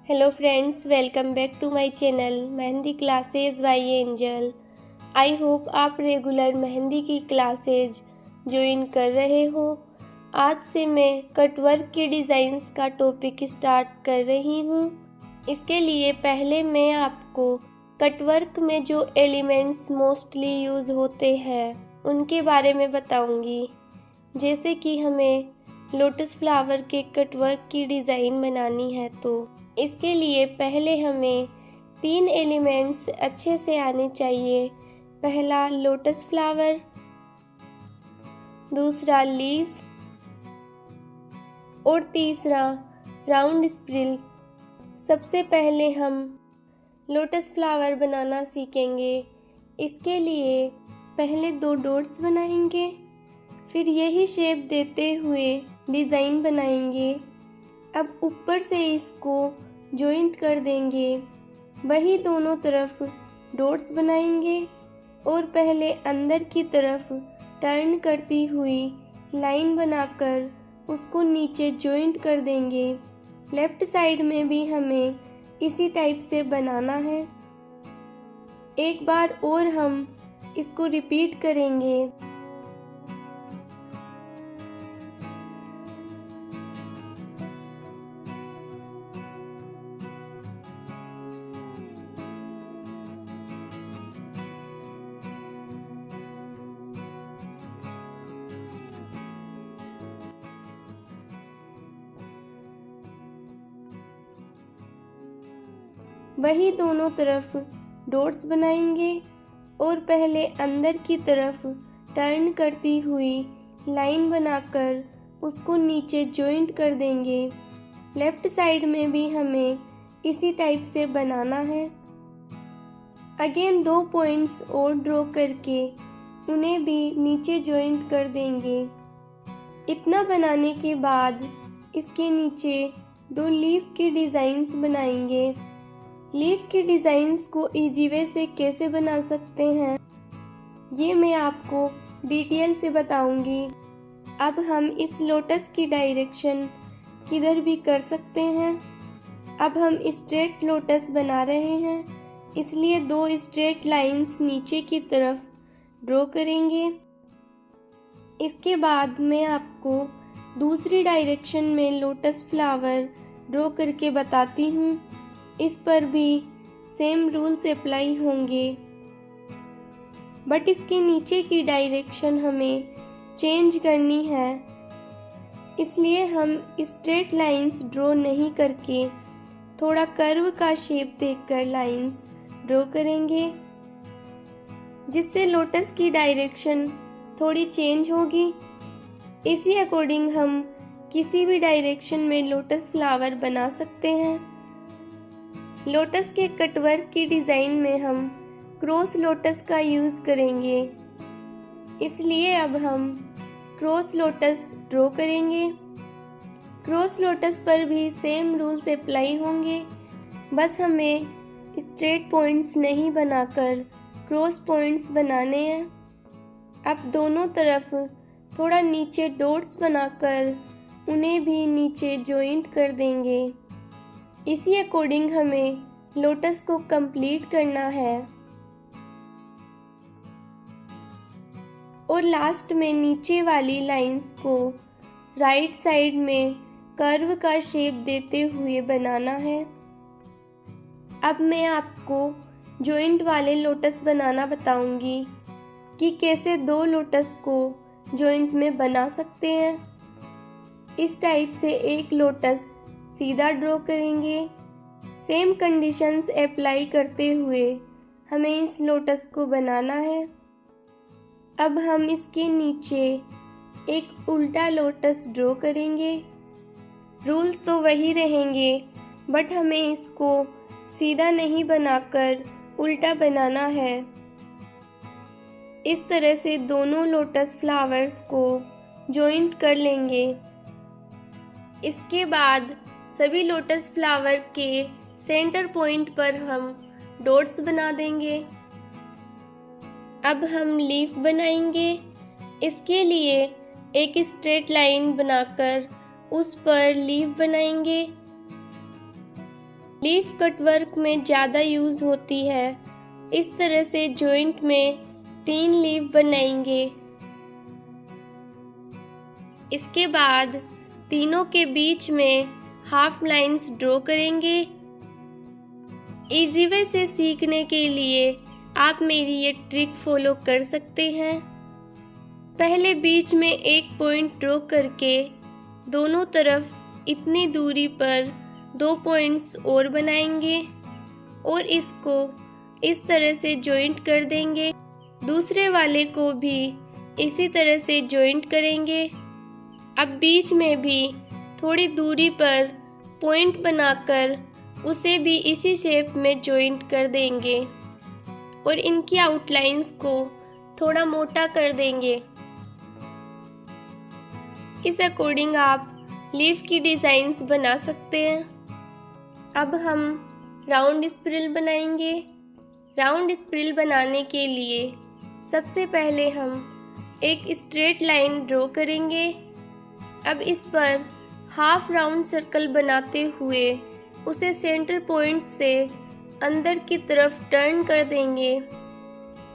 Hello friends, welcome back to my channel mehndi classes by Angel. I hope आप regular mehndi की classes join कर रहे हो। आज से मैं कटवर्क के डिज़ाइंस का टॉपिक स्टार्ट कर रही हूँ। इसके लिए पहले मैं आपको कटवर्क में जो एलिमेंट्स मोस्टली यूज़ होते हैं उनके बारे में बताऊँगी। जैसे कि हमें लोटस फ्लावर के कटवर्क की डिज़ाइन बनानी है तो इसके लिए पहले हमें 3 एलिमेंट्स अच्छे से आने चाहिए। पहला लोटस फ्लावर, दूसरा लीफ और तीसरा राउंड स्प्रिल। सबसे पहले हम लोटस फ्लावर बनाना सीखेंगे। इसके लिए पहले 2 डॉट्स बनाएंगे, फिर यही शेप देते हुए डिज़ाइन बनाएंगे। अब ऊपर से इसको जॉइंट कर देंगे, वही दोनों तरफ डॉट्स बनाएंगे और पहले अंदर की तरफ टर्न करती हुई लाइन बनाकर उसको नीचे जॉइंट कर देंगे। लेफ़्ट साइड में भी हमें इसी टाइप से बनाना है। एक बार और हम इसको रिपीट करेंगे। वही दोनों तरफ डॉट्स बनाएंगे और पहले अंदर की तरफ टर्न करती हुई लाइन बनाकर उसको नीचे जॉइंट कर देंगे। लेफ़्ट साइड में भी हमें इसी टाइप से बनाना है। अगेन 2 पॉइंट्स और ड्रॉ करके उन्हें भी नीचे जॉइंट कर देंगे। इतना बनाने के बाद इसके नीचे 2 लीफ की डिज़ाइंस बनाएंगे। लीफ की डिज़ाइंस को इजी वे से कैसे बना सकते हैं ये मैं आपको डिटेल से बताऊंगी। अब हम इस लोटस की डायरेक्शन किधर भी कर सकते हैं। अब हम स्ट्रेट लोटस बना रहे हैं, इसलिए 2 स्ट्रेट लाइंस नीचे की तरफ ड्रॉ करेंगे। इसके बाद मैं आपको दूसरी डायरेक्शन में लोटस फ्लावर ड्रॉ करके बताती हूँ। इस पर भी सेम रूल्स अप्लाई होंगे, बट इसके नीचे की डायरेक्शन हमें चेंज करनी है। इसलिए हम स्ट्रेट लाइंस ड्रॉ नहीं करके थोड़ा कर्व का शेप देकर लाइंस ड्रॉ करेंगे, जिससे लोटस की डायरेक्शन थोड़ी चेंज होगी। इसी अकॉर्डिंग हम किसी भी डायरेक्शन में लोटस फ्लावर बना सकते हैं। लोटस के कटवर्क की डिज़ाइन में हम क्रॉस लोटस का यूज़ करेंगे, इसलिए अब हम क्रॉस लोटस ड्रॉ करेंगे। क्रॉस लोटस पर भी सेम रूल्स अप्लाई होंगे, बस हमें स्ट्रेट पॉइंट्स नहीं बनाकर क्रॉस पॉइंट्स बनाने हैं। अब दोनों तरफ थोड़ा नीचे डॉट्स बनाकर उन्हें भी नीचे जॉइंट कर देंगे। इसी अकॉर्डिंग हमें लोटस को कंप्लीट करना है और लास्ट में नीचे वाली लाइंस को राइट साइड में कर्व का शेप देते हुए बनाना है। अब मैं आपको जॉइंट वाले लोटस बनाना बताऊंगी कि कैसे 2 लोटस को जॉइंट में बना सकते हैं। इस टाइप से एक लोटस सीधा ड्रॉ करेंगे। सेम कंडीशंस अप्लाई करते हुए हमें इस लोटस को बनाना है। अब हम इसके नीचे एक उल्टा लोटस ड्रॉ करेंगे। रूल्स तो वही रहेंगे, बट हमें इसको सीधा नहीं बनाकर उल्टा बनाना है। इस तरह से दोनों लोटस फ्लावर्स को जॉइंट कर लेंगे। इसके बाद सभी लोटस फ्लावर के सेंटर पॉइंट पर हम डॉट्स बना देंगे। अब हम लीफ बनाएंगे। इसके लिए एक स्ट्रेट लाइन बनाकर उस पर लीफ बनाएंगे। लीफ कट वर्क में ज़्यादा यूज़ होती है। इस तरह से जॉइंट में 3 लीफ बनाएंगे। इसके बाद तीनों के बीच में हाफ लाइंस ड्रॉ करेंगे। इजी वे से सीखने के लिए आप मेरी ये ट्रिक फॉलो कर सकते हैं। पहले बीच में एक पॉइंट ड्रॉ करके दोनों तरफ इतनी दूरी पर 2 पॉइंट्स और बनाएंगे और इसको इस तरह से जॉइंट कर देंगे। दूसरे वाले को भी इसी तरह से जॉइंट करेंगे। अब बीच में भी थोड़ी दूरी पर पॉइंट बनाकर उसे भी इसी शेप में जॉइंट कर देंगे और इनकी आउटलाइंस को थोड़ा मोटा कर देंगे। इस अकॉर्डिंग आप लीफ की डिज़ाइंस बना सकते हैं। अब हम राउंड स्प्रिल बनाएंगे। राउंड स्प्रिल बनाने के लिए सबसे पहले हम एक स्ट्रेट लाइन ड्रॉ करेंगे। अब इस पर हाफ राउंड सर्कल बनाते हुए उसे सेंटर पॉइंट से अंदर की तरफ टर्न कर देंगे।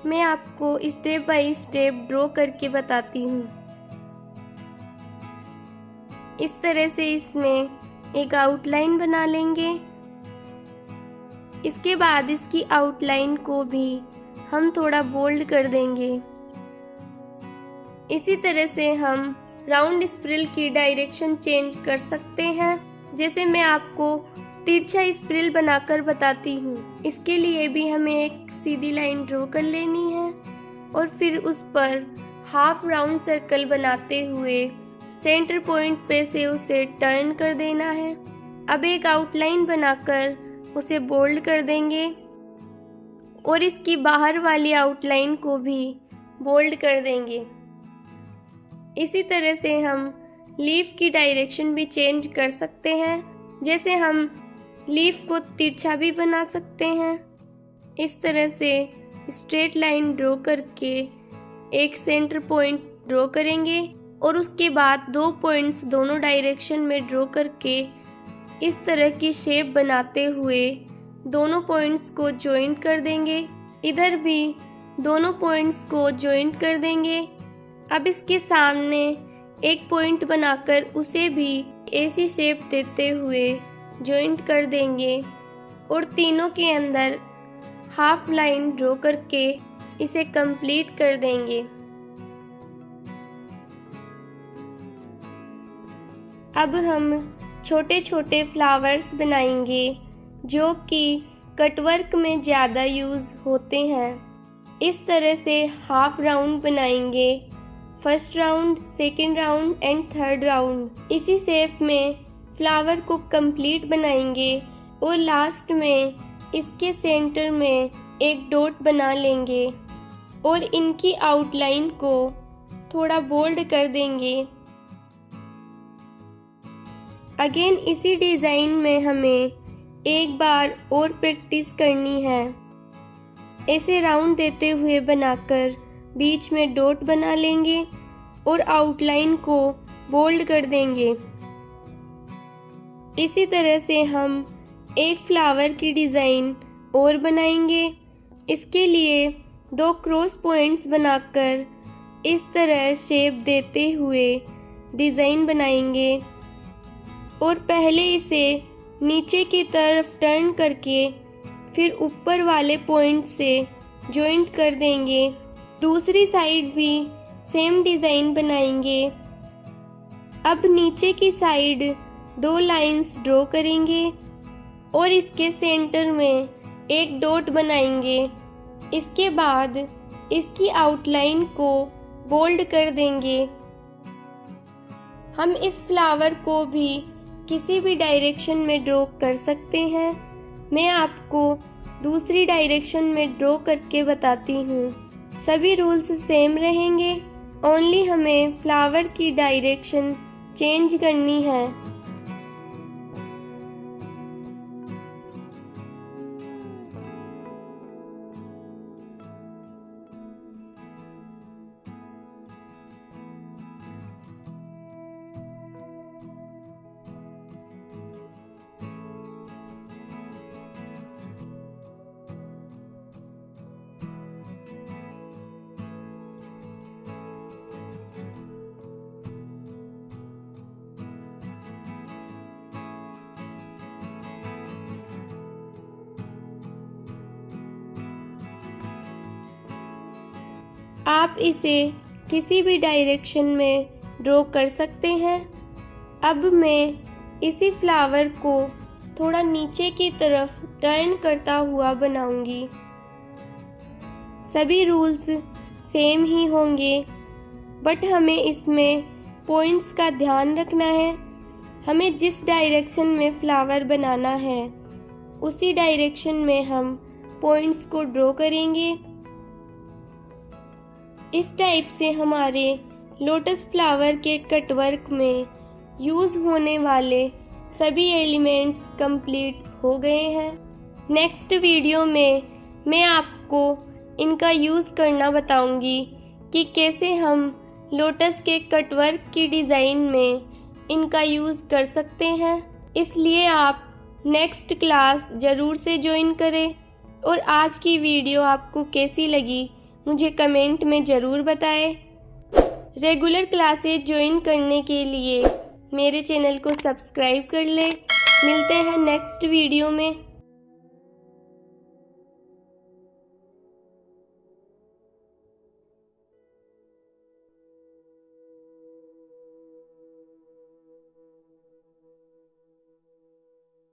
मैं आपको स्टेप बाय स्टेप ड्रॉ करके बताती हूँ। इस तरह से इसमें एक आउटलाइन बना लेंगे। इसके बाद इसकी आउटलाइन को भी हम थोड़ा बोल्ड कर देंगे। इसी तरह से हम राउंड स्प्रिल की डायरेक्शन चेंज कर सकते हैं। जैसे मैं आपको तिरछा स्प्रिल बनाकर बताती हूँ। इसके लिए भी हमें एक सीधी लाइन ड्रॉ कर लेनी है और फिर उस पर हाफ राउंड सर्कल बनाते हुए सेंटर पॉइंट पे से उसे टर्न कर देना है। अब एक आउटलाइन बनाकर उसे बोल्ड कर देंगे और इसकी बाहर वाली आउटलाइन को भी बोल्ड कर देंगे। इसी तरह से हम लीफ की डायरेक्शन भी चेंज कर सकते हैं। जैसे हम लीफ को तिरछा भी बना सकते हैं। इस तरह से स्ट्रेट लाइन ड्रॉ करके एक सेंटर पॉइंट ड्रॉ करेंगे और उसके बाद 2 पॉइंट्स दोनों डायरेक्शन में ड्रॉ करके इस तरह की शेप बनाते हुए दोनों पॉइंट्स को जॉइंट कर देंगे। इधर भी दोनों पॉइंट्स को जॉइंट कर देंगे। अब इसके सामने एक पॉइंट बनाकर उसे भी ऐसी शेप देते हुए जॉइंट कर देंगे और तीनों के अंदर हाफ लाइन ड्रॉ करके इसे कंप्लीट कर देंगे। अब हम छोटे छोटे फ्लावर्स बनाएंगे जो कि कटवर्क में ज़्यादा यूज़ होते हैं। इस तरह से हाफ राउंड बनाएंगे, first round, second round and third round. इसी शेप में फ्लावर को कंप्लीट बनाएंगे और लास्ट में इसके सेंटर में एक डॉट बना लेंगे और इनकी आउटलाइन को थोड़ा बोल्ड कर देंगे। अगेन इसी डिज़ाइन में हमें एक बार और प्रैक्टिस करनी है। ऐसे राउंड देते हुए बनाकर बीच में डॉट बना लेंगे और आउटलाइन को बोल्ड कर देंगे। इसी तरह से हम एक फ्लावर की डिज़ाइन और बनाएंगे। इसके लिए 2 क्रॉस पॉइंट्स बनाकर इस तरह शेप देते हुए डिज़ाइन बनाएंगे और पहले इसे नीचे की तरफ टर्न करके फिर ऊपर वाले पॉइंट से जॉइंट कर देंगे। दूसरी साइड भी सेम डिज़ाइन बनाएंगे। अब नीचे की साइड 2 लाइंस ड्रॉ करेंगे और इसके सेंटर में एक डॉट बनाएंगे। इसके बाद इसकी आउटलाइन को बोल्ड कर देंगे। हम इस फ्लावर को भी किसी भी डायरेक्शन में ड्रॉ कर सकते हैं। मैं आपको दूसरी डायरेक्शन में ड्रॉ करके बताती हूँ। सभी रूल्स सेम रहेंगे, ओनली हमें फ्लावर की डायरेक्शन चेंज करनी है। आप इसे किसी भी डायरेक्शन में ड्रॉ कर सकते हैं। अब मैं इसी फ्लावर को थोड़ा नीचे की तरफ टर्न करता हुआ बनाऊंगी। सभी रूल्स सेम ही होंगे, बट हमें इसमें पॉइंट्स का ध्यान रखना है। हमें जिस डायरेक्शन में फ्लावर बनाना है उसी डायरेक्शन में हम पॉइंट्स को ड्रॉ करेंगे। इस टाइप से हमारे लोटस फ्लावर के कटवर्क में यूज़ होने वाले सभी एलिमेंट्स कंप्लीट हो गए हैं। नेक्स्ट वीडियो में मैं आपको इनका यूज़ करना बताऊंगी कि कैसे हम लोटस के कटवर्क की डिज़ाइन में इनका यूज़ कर सकते हैं। इसलिए आप नेक्स्ट क्लास ज़रूर से ज्वाइन करें। और आज की वीडियो आपको कैसी लगी मुझे कमेंट में ज़रूर बताएं। रेगुलर क्लासेस ज्वाइन करने के लिए मेरे चैनल को सब्सक्राइब कर लें। मिलते हैं नेक्स्ट वीडियो में।